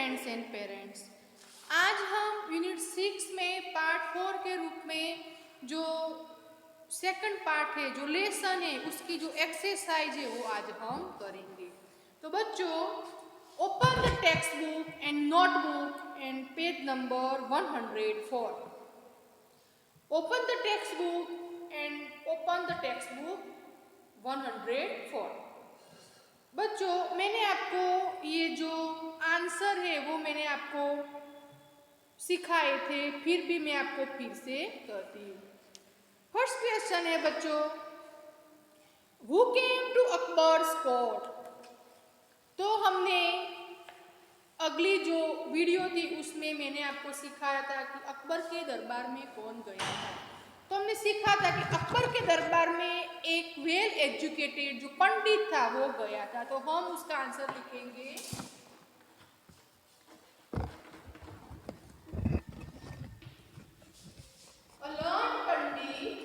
Friends and parents, आज हम unit 6 में पार्ट 4 के रूप में जो सेकंड पार्ट है, जो लेसन है, उसकी जो एक्सरसाइज है वो आज हम करेंगे। तो बच्चों, open the text book and notebook and page number 104। Open the text book and open the text book 104। बच्चों, मैंने आपको ये जो आंसर है वो मैंने आपको सिखाए थे, फिर भी मैं आपको फिर से कहती हूँ। फर्स्ट क्वेश्चन है बच्चों, who came to Akbar's court. तो हमने अगली जो वीडियो थी उसमें मैंने आपको सिखाया था कि अकबर के दरबार में कौन गया था। तो हमने सीखा था कि अकबर के दरबार में एक वेल एजुकेटेड जो पंडित था वो गया था। तो हम उसका आंसर लिखेंगे A learned pandit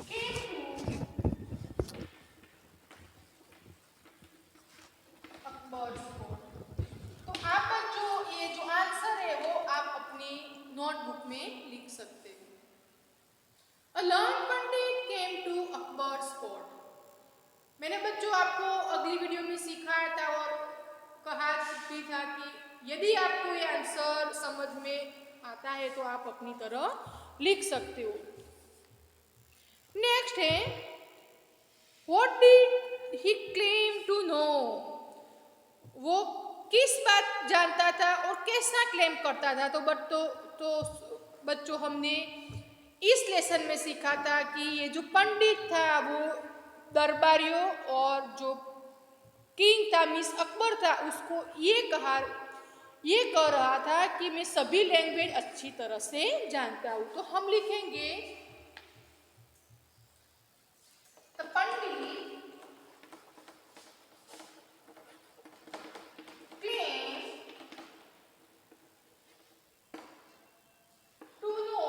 came to Akbar's court। तो आप बच्चों ये जो आंसर है वो आप अपनी नोटबुक में लिख सकते हो। A learned Pandit came to Akbar's court। मैंने बच्चों आपको अगली वीडियो में सिखाया था और कहा भी था कि यदि आपको ये आंसर समझ में आता है तो आप अपनी तरह लिख सकते हो। नेक्स्ट है, what did he claim to know. वो किस बात जानता था और कैसा क्लेम करता था। तो बच्चों हमने इस लेसन में सीखा था कि ये जो पंडित था वो दरबारियों और जो किंग था मिस अकबर था उसको ये कह रहा था कि मैं सभी लैंग्वेज अच्छी तरह से जानता हूँ। तो हम लिखेंगे the pandit claim to know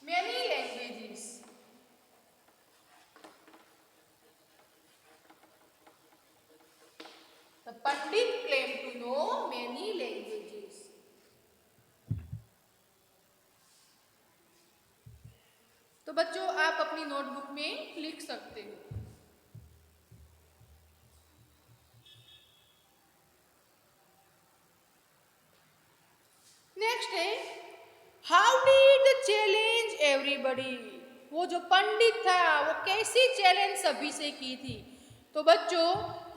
many languages। The Pandit claimed to know many languages। तो बच्चों आप अपनी नोटबुक में लिख सकते हो। नेक्स्ट है, how did the challenge everybody. वो जो पंडित था वो कैसी चैलेंज सभी से की थी। तो बच्चों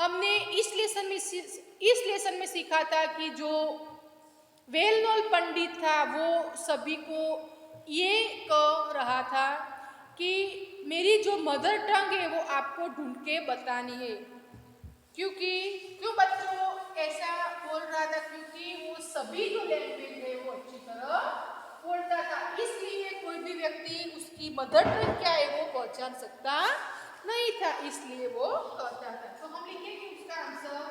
हमने इस लेसन में सीखा था कि जो वेल नोन पंडित था वो सभी को ये कह रहा था कि मेरी जो मदर टंग है वो आपको ढूंढ के बतानी है। क्यों बच्चों ऐसा बोल रहा था? क्योंकि वो सभी जो लैंग्वेज है वो अच्छी तरह बोलता था, इसलिए कोई भी व्यक्ति उसकी मदर टंग क्या है वो पहचान सकता नहीं था, इसलिए वो कहता था। तो हम लिखेंगे उसका answer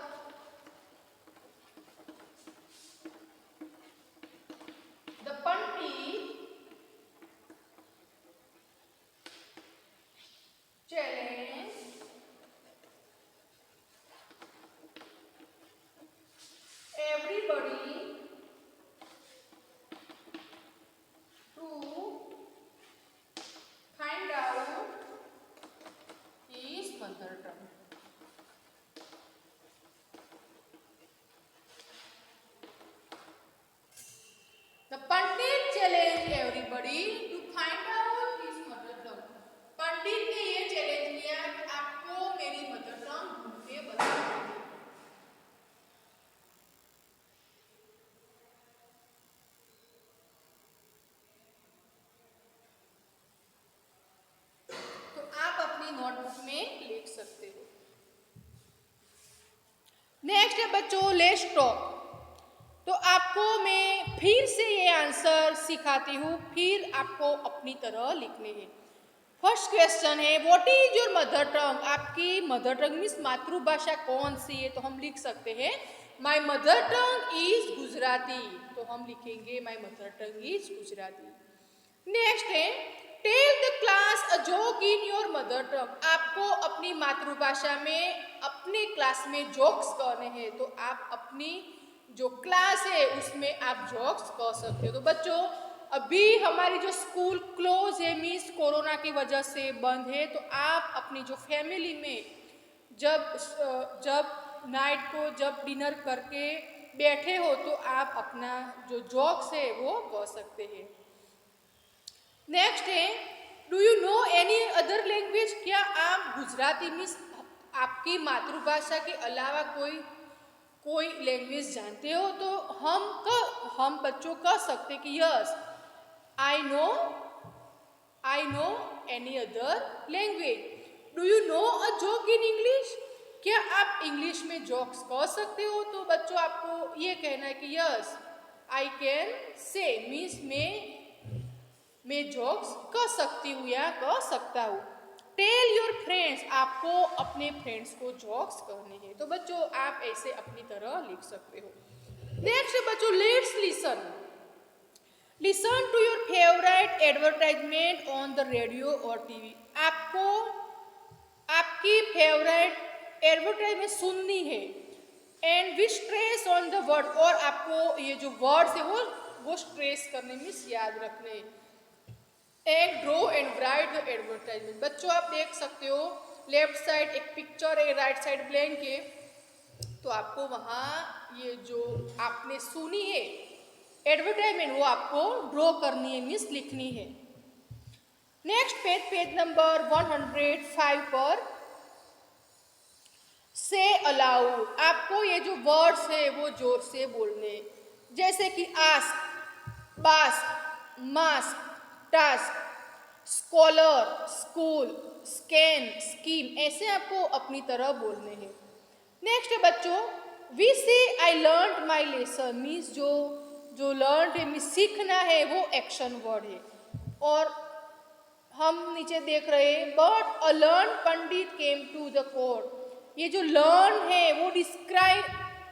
the Pandit challenge everybody to find out his mother tongue। The Pandit challenged everybody to find out his mother tongue। पंडित ने ये चैलेंज लिया कि आपको मेरी मदर टंग ढूंढ के बतानी है। नोटबुक में लिख सकते हो। नेक्स्ट है बच्चों, लेट्स टॉक। तो आपको मैं फिर से ये आंसर सिखाती हूँ, फिर आपको अपनी तरह लिखने हैं। फर्स्ट क्वेश्चन है, व्हाट इज योर मदर टंग। आपकी मदर टंग मीन्स मातृभाषा कौन सी है। तो हम लिख सकते हैं my mother tongue is Gujarati. तो हम लिखेंगे my mother tongue is Gujarati. Next है, tell the class a joke in your mother tongue. आपको अपनी मातृभाषा में अपने क्लास में जोक्स करने हैं, तो आप अपनी जो क्लास है उसमें आप जोक्स कर सकते हो। तो बच्चों, अभी हमारी जो स्कूल क्लोज है, मीन्स कोरोना की वजह से बंद है, तो आप अपनी जो फैमिली में जब नाइट को जब डिनर करके बैठे हो, तो आप अपना जो जोक्स है वो कह सकते हैं। नेक्स्ट है, do you know any other language? क्या आप गुजराती मीन्स आपकी मातृभाषा के अलावा कोई लैंग्वेज जानते हो? तो हम बच्चों कह सकते कि yes, I know any other language. Do you know a joke in English? क्या आप इंग्लिश में जोक्स कह सकते हो? तो बच्चों, आपको ये कहना है कि yes, I can say means मैं जोक्स कह सकती हूँ या कह सकता हूँ। टेल योर फ्रेंड्स, आपको अपने फ्रेंड्स को जोक्स कहने हैं। तो बच्चों, आप ऐसे अपनी तरह लिख सकते हो। नेक्स्ट बच्चों, let's listen to your favourite advertisement on the radio और टीवी। आपको आपकी फेवरेट एडवर्टाइजमेंट सुननी है। And we stress on the word, और आपको ये जो वर्ड्स है वो स्ट्रेस करने में याद रखने। And draw and right the advertisement. बच्चों, आप देख सकते हो लेफ्ट साइड एक पिक्चर है, राइट साइड ब्लैंक है, तो आपको वहाँ ये जो आपने सुनी है एडवर्टाइजमेंट वो आपको ड्रॉ करनी है, मीन्स लिखनी है। नेक्स्ट पेज नंबर 105 पर से अलाउड, आपको ये जो वर्ड्स है वो जोर से बोलने, जैसे कि ask, bask, mask, task, scholar, school, scan, scheme, ऐसे आपको अपनी तरह बोलने हैं। नेक्स्ट है बच्चों, वी से I learn my lesson, means जो लर्न है मीन्स सीखना है, वो एक्शन वर्ड है। और हम नीचे देख रहे हैं, but a learned pandit came to the court. ये जो लर्न है वो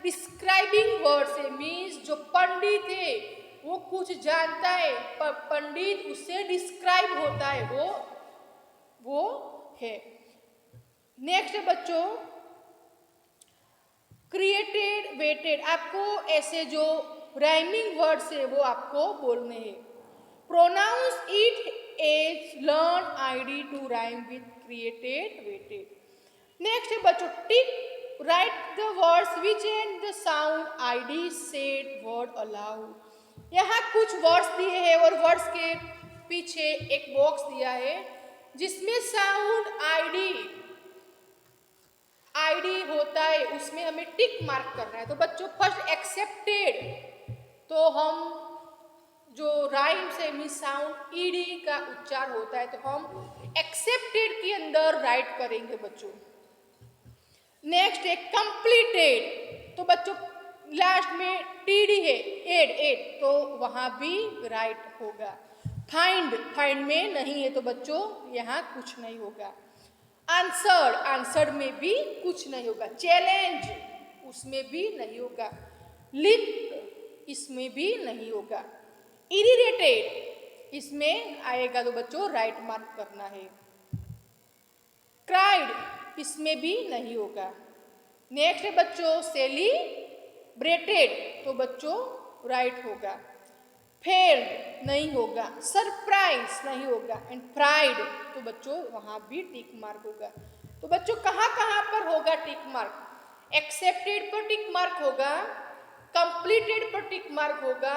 डिस्क्राइबिंग वर्ड है, मीन्स जो पंडित है वो कुछ जानता है, पर पंडित उससे डिस्क्राइब होता है, वो है। नेक्स्ट है बच्चों, क्रिएटेड, वेटेड, आपको ऐसे जो राइमिंग वर्ड्स है वो आपको बोलने हैं। Pronounce it as learn id to rhyme with created, weighted. Next है बच्चों, tick right the words which end the sound id said word aloud. यहाँ कुछ वर्ड्स दिए हैं और वर्ड्स के पीछे एक बॉक्स दिया है जिसमें साउंड आईडी होता है, उसमें हमें टिक मार्क करना है। तो बच्चों, फर्स्ट एक्सेप्टेड, तो हम जो राइम से मीन्स साउंड ईडी का उच्चार होता है, तो हम एक्सेप्टेड के अंदर राइट करेंगे बच्चों। नेक्स्ट है कंप्लीटेड, तो बच्चों लास्ट में टीडी है, एड, तो वहां भी राइट होगा। फाइंड में नहीं है, तो बच्चों यहाँ कुछ नहीं होगा। आंसर्ड में भी कुछ नहीं होगा। चैलेंज, उसमें भी नहीं होगा। लिप, इसमें भी नहीं होगा। इरिटेटेड, इसमें आएगा, तो बच्चों राइट मार्क करना है। क्राइड, इसमें भी नहीं होगा। नेक्स्ट है बच्चों सेलिब्रेटेड, तो बच्चों राइट होगा। फेल्ड नहीं होगा। सरप्राइज नहीं होगा। एंड प्राइड, तो बच्चों वहां भी टिक मार्क होगा। तो बच्चों कहाँ कहाँ पर होगा टिक मार्क? एक्सेप्टेड पर टिक मार्क होगा, कंप्लीटेड पर टिक मार्क होगा,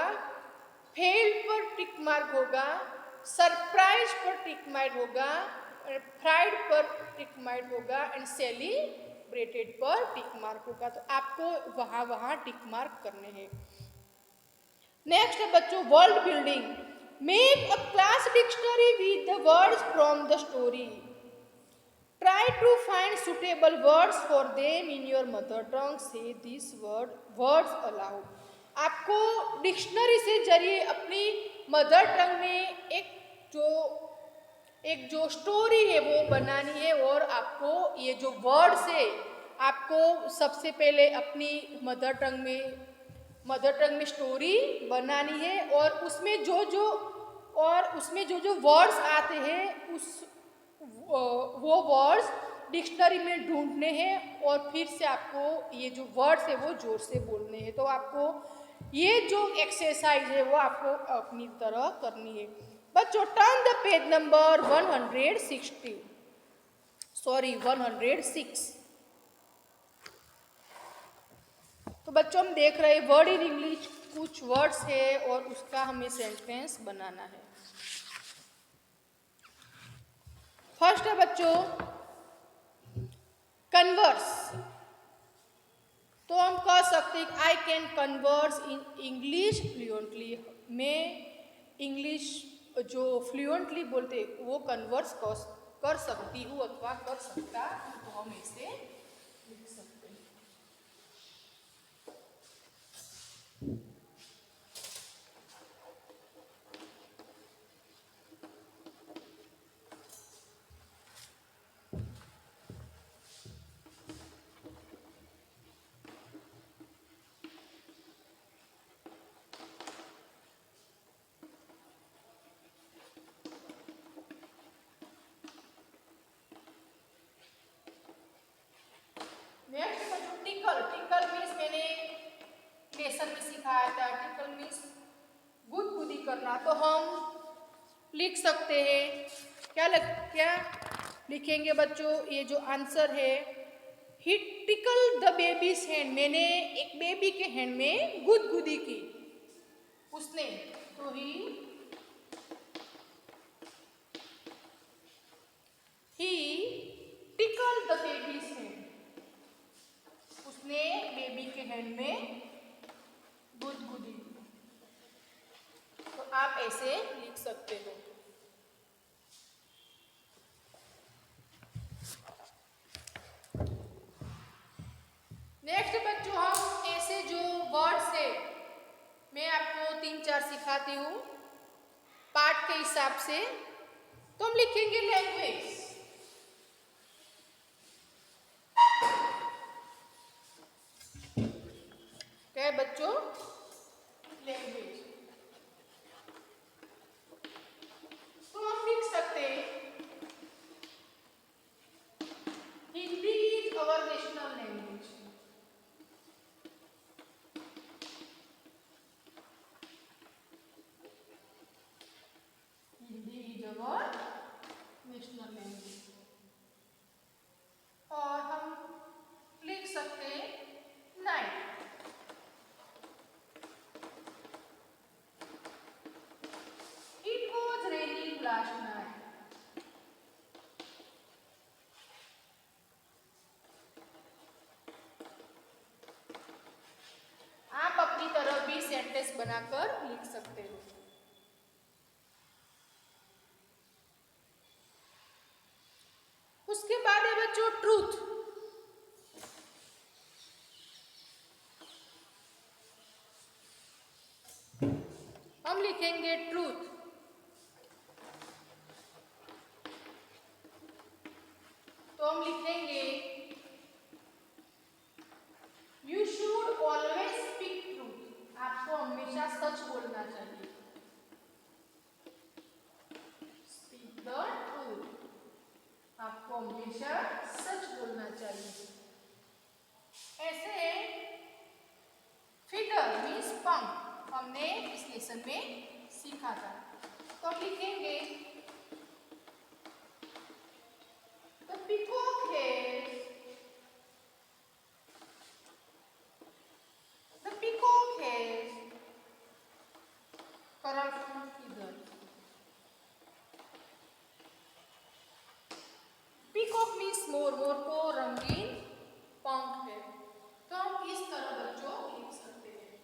फेल्ड पर टिक मार्क होगा, सरप्राइज पर टिक मार्क होगा, प्राइड पर टिक मार्क होगा, एंड सेलिब्रेटेड पर टिक मार्क होगा। तो आपको वहां टिक मार्क करने हैं। नेक्स्ट है बच्चों word building. Make a class dictionary with the words from the story. Try to find suitable words for them in your mother tongue. Say this words aloud. आपको dictionary से जरिए अपनी mother tongue में एक जो story है वो बनानी है, और आपको ये जो वर्ड्स है आपको सबसे पहले अपनी मदर टंग में स्टोरी बनानी है, और उसमें जो जो वर्ड्स आते हैं वो वर्ड्स डिक्शनरी में ढूंढने हैं और फिर से आपको ये जो वर्ड्स है वो जोर से बोलने हैं। तो आपको ये जो एक्सरसाइज है वो आपको अपनी तरह करनी है। बच्चों टर्न द पेज नंबर 106। तो बच्चों हम देख रहे हैं वर्ड इन इंग्लिश, कुछ वर्ड्स है और उसका हमें सेंटेंस बनाना है। फर्स्ट है बच्चों कन्वर्स। तो हम कह सकते हैं I can converse in English fluently. मैं इंग्लिश जो फ्लुएंटली बोलते वो कन्वर्स कर सकती हूँ अथवा कर सकता हूँ। तो हम इसे लिख सकते हैं। नेक्स्ट बच्चों टिकल। टिकल मीन्स मैंने लेसन में सिखाया था। टिकल मीन्स गुदगुदी करना। तो हम लिख सकते हैं क्या लिखेंगे बच्चों? ये जो आंसर है ही टिकल द बेबीज हैंड। मैंने एक बेबी के हैंड में गुदगुदी की उसने। तो ही टिकल द बेबीज हैंड। उसने बेबी के हैंड में गुदगुदी। तो आप ऐसे लिख सकते हो। नेक्स्ट बच्चों हम ऐसे जो वर्ड्स है मैं आपको 3-4 सिखाती हूँ पार्ट के हिसाब से। तो हम लिखेंगे लैंग्वेज। क्या है बच्चों? लैंग्वेज। तो हम लिख सकते हैं Hindi is our national language. Hindi is our national language. और हम लिख सकते हैं night. It was raining last night. आप अपनी तरह भी सेंटेंस बनाकर लिख सकते हो। उसके बाद है बच्चों ट्रूथ। हम लिखेंगे ट्रूथ। तो हम लिखेंगे you should always speak truth. आपको हमेशा सच बोलना चाहिए। Speak the truth. आपको हमेशा सच बोलना चाहिए। ऐसे फीडर मीन्स पंख हमने इस लेसन में सीखा था। तो हम लिखेंगे the peacock has colourful feather. Peacock means मोर। मोर को रंगीन पंख है। तो हम इस तरह बच्चों लिख सकते हैं।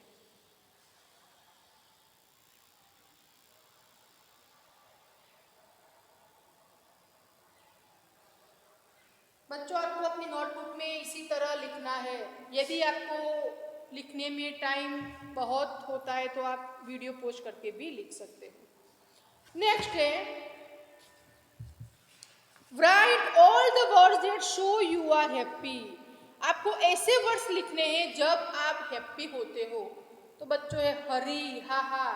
बच्चों आपको अपनी नोटबुक में इसी तरह लिखना है। यदि आपको लिखने में टाइम बहुत होता है तो आप वीडियो पोस्ट करके भी लिख सकते हो। नेक्स्ट है write all the words that show you are happy. आपको ऐसे वर्ड्स लिखने हैं जब आप हैप्पी होते हो। तो बच्चों है हरी, हा हा।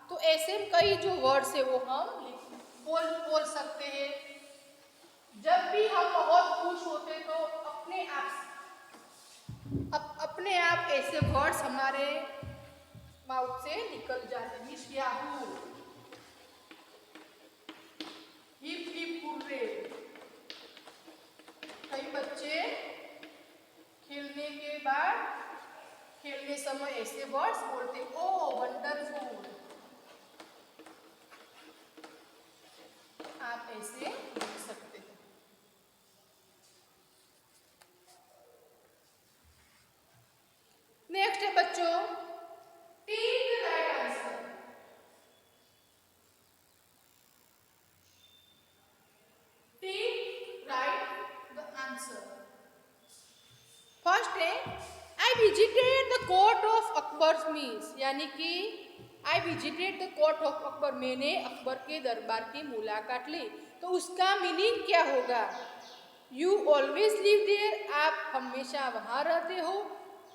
तो ऐसे कई जो वर्ड्स है वो हम बोल सकते हैं। जब भी हम अब अपने आप ऐसे वर्ड्स हमारे माउथ से निकल जाते हैं। Yahoo, hip hip hurray. कई बच्चे खेलने के बाद खेलने समय ऐसे वर्ड्स बोलते, ओ वंडरफुल। आप ऐसे बोल सकते हैं। नेक्स्ट है बच्चों, take the right answer. Take right the answer. First है, I visited the court of Akbar means, यानी कि I visited the court of Akbar, मैंने अकबर के दरबार की मुलाकात ली। तो उसका मीनिंग क्या होगा? यू ऑलवेज लिव देयर, आप हमेशा वहाँ रहते हो।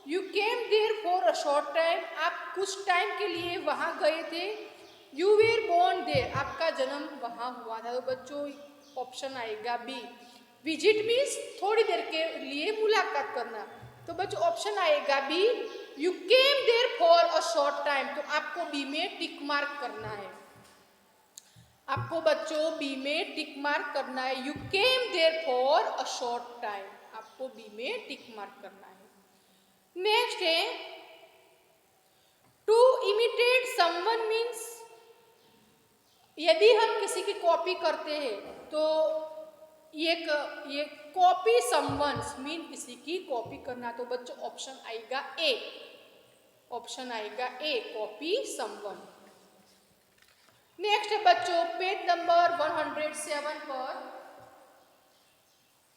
You came there for a short time, आप कुछ टाइम के लिए वहाँ गए थे। यू वेर बोर्न देयर, आपका जन्म वहाँ हुआ था। तो बच्चों ऑप्शन आएगा बी। विजिट मीन्स थोड़ी देर के लिए मुलाकात करना। तो बच्चों ऑप्शन आएगा B, you came there for a short time. तो आपको बी में टिक मार्क करना है। आपको बच्चों बी में टिक मार्क करना है। You came there for a short time, आपको बी में टिक मार्क करना है। नेक्स्ट है, टू इमिटेट समवन मीन्स, यदि हम किसी की कॉपी करते हैं तो ये कॉपी समवन्स मीन किसी की कॉपी करना। तो बच्चों ऑप्शन आएगा ए, ऑप्शन आएगा ए, कॉपी समवन। नेक्स्ट है बच्चों, पेज नंबर 107 पर,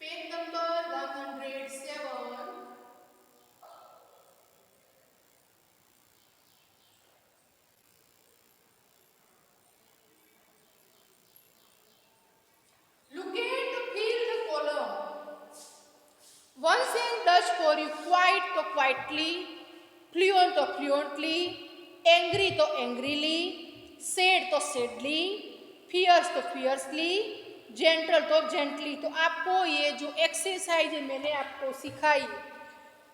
page number 107, look at the fill the column. One saying does for you, quiet तो quietly, fluent तो fluently, angry तो angrily, sad तो sadly, fierce तो fiercely, gentle तो gently। तो आपको ये जो एक्सरसाइज मैंने आपको सिखाई,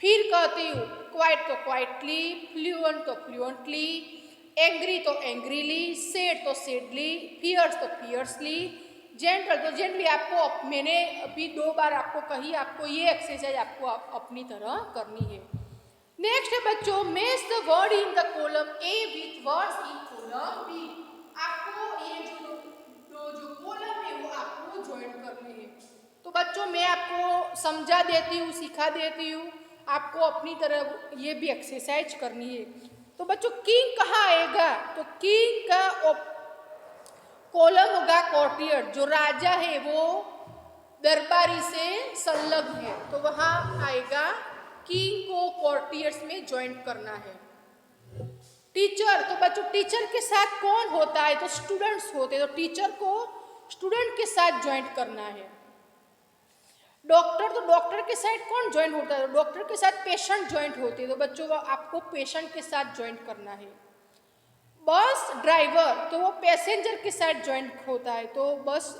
फिर कहती हूँ क्वाइट तो क्वाइटली, फ्लुएंट तो फ्लुएंटली, एंग्री तो एंग्रीली, सेड तो सेडली, फियर्स तो फियर्सली, जेंटल तो जेंटली। आपको मैंने अभी 2 बार आपको कही, आपको ये एक्सरसाइज आपको अपनी तरह करनी है। नेक्स्ट है बच्चों, match the word in the column A with words in column B. आपको ये जो कॉलम है वो आपको ज्वाइन करने हैं। तो बच्चों मैं आपको समझा देती हूँ, सिखा देती हूँ, आपको अपनी तरह ये भी एक्सरसाइज करनी है। तो बच्चों किंग कहाँ आएगा? तो किंग का कॉलम होगा कोर्टियर, जो राजा है वो दरबारी से संलग्न है। तो वहाँ आएगा किंग को कोर्टियर्स में ज्वाइन करना है। टीचर, तो बच्चों टीचर के साथ कौन होता है? तो स्टूडेंट्स होते हैं। तो टीचर को स्टूडेंट के साथ ज्वाइन करना है। डॉक्टर, तो डॉक्टर के साथ कौन ज्वाइन होता है? तो डॉक्टर के साथ पेशेंट ज्वाइंट होते हैं। तो बच्चों आपको पेशेंट के साथ ज्वाइन करना है। बस ड्राइवर, तो वो पैसेंजर के साथ ज्वाइन होता है। तो बस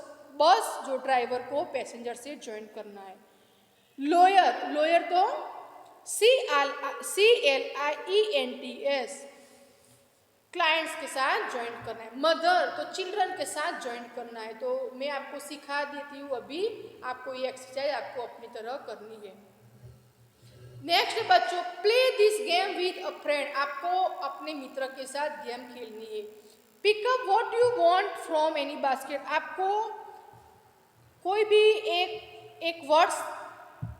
जो ड्राइवर को पैसेंजर से ज्वाइन करना है। लॉयर, लॉयर तो CLIENTS क्लाइंट्स के साथ ज्वाइन करना है। मदर, तो चिल्ड्रन के साथ ज्वाइन करना है। तो मैं आपको सिखा देती हूँ, अभी आपको ये एक्सरसाइज आपको अपनी तरह करनी है। नेक्स्ट बच्चों, play this game with a friend, आपको अपने मित्र के साथ गेम खेलनी है। Pickup what you want from any basket, आपको कोई भी एक वर्ड्स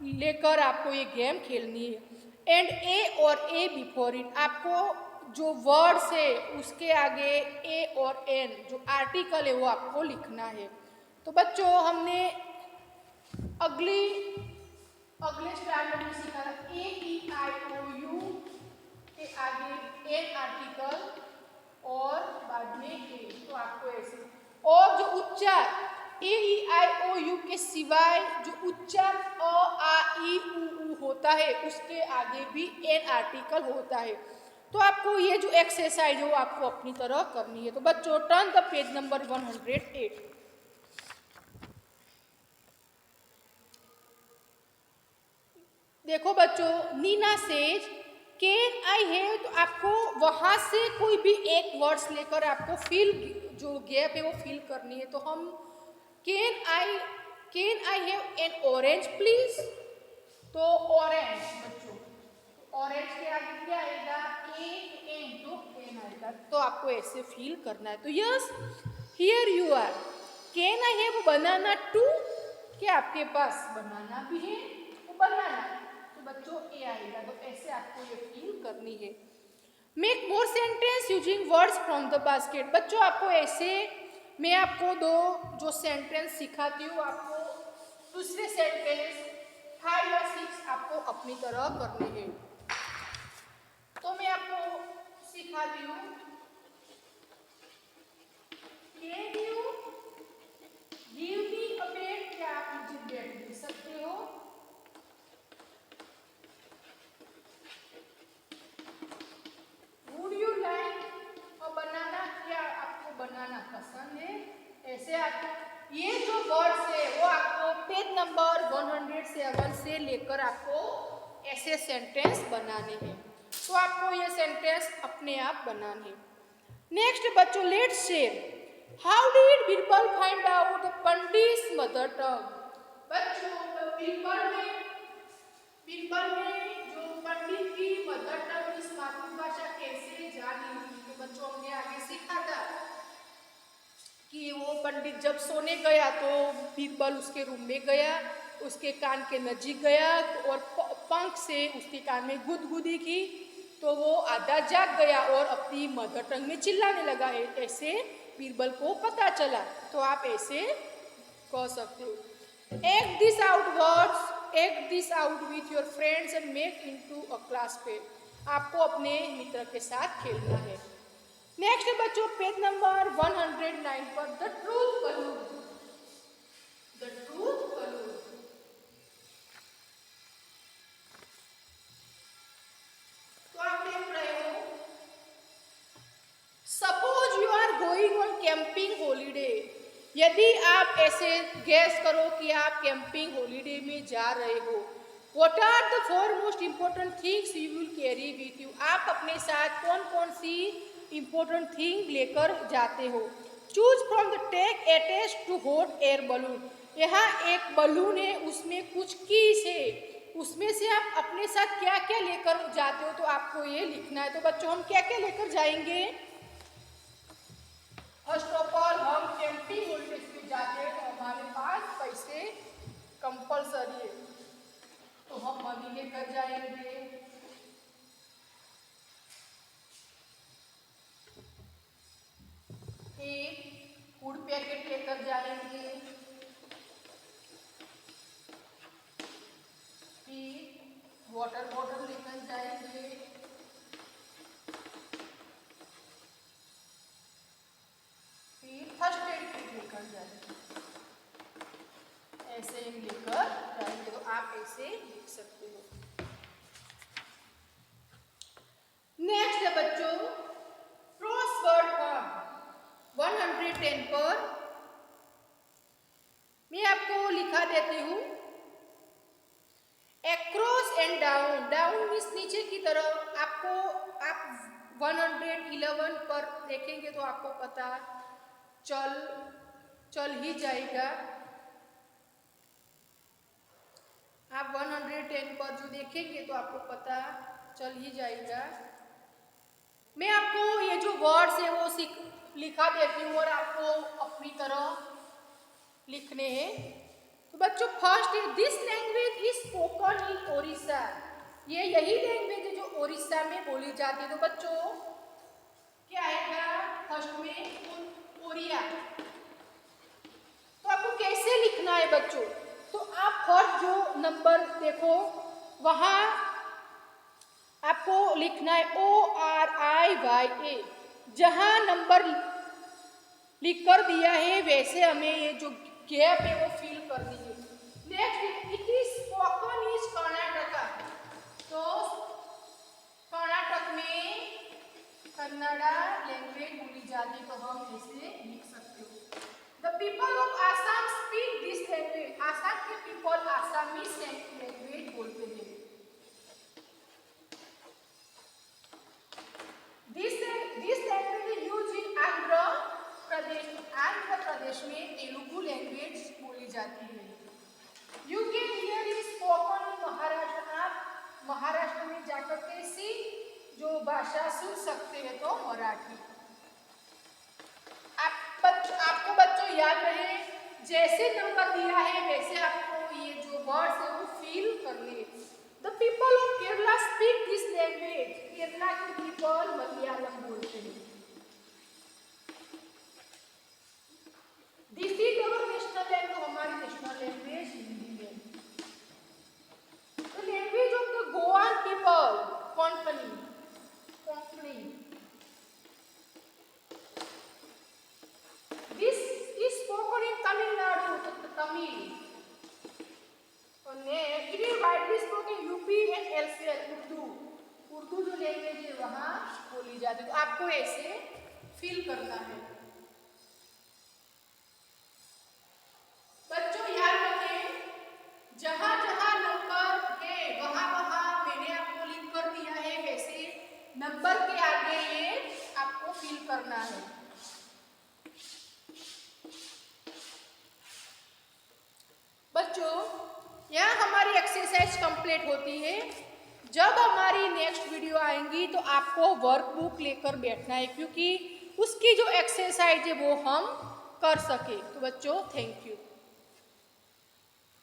लेकर आपको ये गेम खेलनी है। एंड ए और ए बिफोर इट, आपको जो वर्ड्स है उसके आगे ए और एन जो आर्टिकल है वो आपको लिखना है। तो बच्चों हमने अगले स्टैंडर्ड में सीखा था AEIOU के आगे एन आर्टिकल और बाद में ए। तो आपको ऐसे, और जो उच्चार AEIOU के सिवाय जो उच्चार अ आ ई उ होता है उसके आगे भी एन आर्टिकल होता है। तो आपको ये जो एक्सरसाइज है वो आपको अपनी तरह करनी है। तो बच्चों टर्न द पेज नंबर 108। देखो बच्चों, Nina says can I have, तो आपको वहाँ से कोई भी एक वर्ड्स लेकर आपको फिल, जो गैप है वो फिल करनी है। तो हम can I have an orange please, तो ऑरेंज बच्चों, ऑरेंज के आगे क्या आएगा, एन, तो कैन आएगा, तो आपको ऐसे फील करना है। तो yes, here you are, can I have banana too, क्या आपके पास बनाना भी है, तो बनाना, तो बच्चों ए आएगा, तो ऐसे आपको ये फील करनी है। Make more sentence using words from the basket, बच्चों आपको ऐसे, मैं आपको दो जो सेंटेंस सिखाती हूँ, आपको दूसरे सेंटेंस 5 या 6 आपको अपनी तरह करने हैं। तो मैं आपको सिखाती हूँ, can you give me a bat, क्या आप मुझे बैट दे सकते हो, वुड यू लाइक अ बनाना, क्या आपको बनाना पसंद है। ऐसे आप ये जो वर्ड्स है वो आपको पेज नंबर 107 से लेकर आपको ऐसे सेंटेंस बनाने हैं। तो आपको ये सेंटेंस अपने आप बनाने हैं। नेक्स्ट बच्चों, let's share, how did Birbal find out the Pandit mother tongue, बच्चों बीरबल ने जो पंडित की मदर टंग, इस मातृभाषा कैसे जानी, तो बच्चों हमने आगे सीखा था कि वो पंडित जब सोने गया तो बीरबल उसके रूम में गया, उसके कान के नजीक गया और पंख से उसके कान में गुदगुदी की, तो वो आधा जाग गया और अपनी मदर टंग में चिल्लाने लगा। ऐसे बीरबल को पता चला। तो आप ऐसे कह सकते हो, act this out words, act this out with your friends and make into a class page, आपको अपने मित्र के साथ खेलना है। नेक्स्ट बच्चों, पेज नंबर 109 पर the truth balloon, the truth balloon, तो आप देख रहे हो, suppose you are going on camping holiday, यदि आप ऐसे गैस करो कि आप कैंपिंग हॉलीडे में जा रहे हो, what are the 4 most important things you will carry with you, आप अपने साथ कौन कौन सी इंपॉर्टेंट थिंग लेकर जाते हो। Choose from the tag attached to hot air balloon, यहाँ एक बलून है, उसमें कुछ कीज है, उसमें से आप अपने साथ क्या क्या लेकर जाते हो, तो आपको ये लिखना है। तो बच्चों हम क्या क्या लेकर जाएंगे, फर्स्ट ऑफ ऑल हम कैंपिंग हॉलीडेज में जाते हैं तो हमारे पास पैसे कंपलसरी है, तो हम मनी लेकर जाएंगे, एक फूड पैकेट लेकर जाएंगे, फिर वाटर बॉटल लेकर जाएंगे, फिर फर्स्ट एड किट लेकर जाएंगे, ऐसे ही लेकर जाएंगे। तो आप ऐसे लिख सकते हो। नेक्स्ट है बच्चों, क्रॉसवर्ड फॉर्म 110 पर मैं आपको लिखा देती हूँ, across and down, down means नीचे की तरफ, आपको आप 111 पर देखेंगे तो आपको पता चल ही जाएगा। आप 110 पर जो देखेंगे तो आपको पता चल ही जाएगा। मैं आपको ये जो वर्ड्स है वो लिखा देती हूँ और आपको अपनी तरह लिखने हैं। तो बच्चों फर्स्ट है, this language is spoken in Odisha, ये यही लैंग्वेज है जो ओडिशा में बोली जाती है। तो बच्चों क्या आएगा फर्स्ट में, ओडिया। तो आपको कैसे लिखना है बच्चों, तो आप फर्स्ट जो नंबर देखो वहां आपको लिखना है ORIYA, जहां नंबर लिख कर दिया है वैसे हमें ये जो गैप है वो फिल कर दीजिए। Next, it is spoken is Karnataka, तो कर्नाटक में कन्नड़ा लैंग्वेज बोली जाती, तो हम इसे लिख सकते हो। The people of Assam speak this language, Assam के पीपल आसामी लैंग्वेज बोलते हैं। जाती है। You can hear is spoken in Maharashtra. आप महाराष्ट्र में जाकर कैसी जो भाषा सुन सकते हैं तो मराठी। आपको बच्चों याद रहे, जैसे नंबर दिया है वैसे आपको ये जो वर्ड्स है वो फील करने। The people of Kerala speak this language. Kerala के पीपल मलयालम बोलते हैं। This is our national language. हमारी नेशनल लैंग्वेज हिंदी है। द लैंग्वेज ऑफ द गोवान people Konkani. This is spoken in Tamil Nadu, Tamil. And it is widely spoken UP and elsewhere, Urdu. Urdu जो language है वहाँ बोली जाती है। तो आपको ऐसे फील करना है। बच्चों याद रखें, जहाँ जहाँ नंबर है वहाँ वहाँ मैंने आपको लिख कर दिया है, वैसे नंबर के आगे ये आपको फील करना है। बच्चों यहाँ हमारी एक्सरसाइज कंप्लीट होती है। जब हमारी नेक्स्ट वीडियो आएंगी तो आपको वर्कबुक लेकर बैठना है, क्योंकि उसकी जो एक्सरसाइज है वो हम कर सके। तो बच्चों थैंक यू।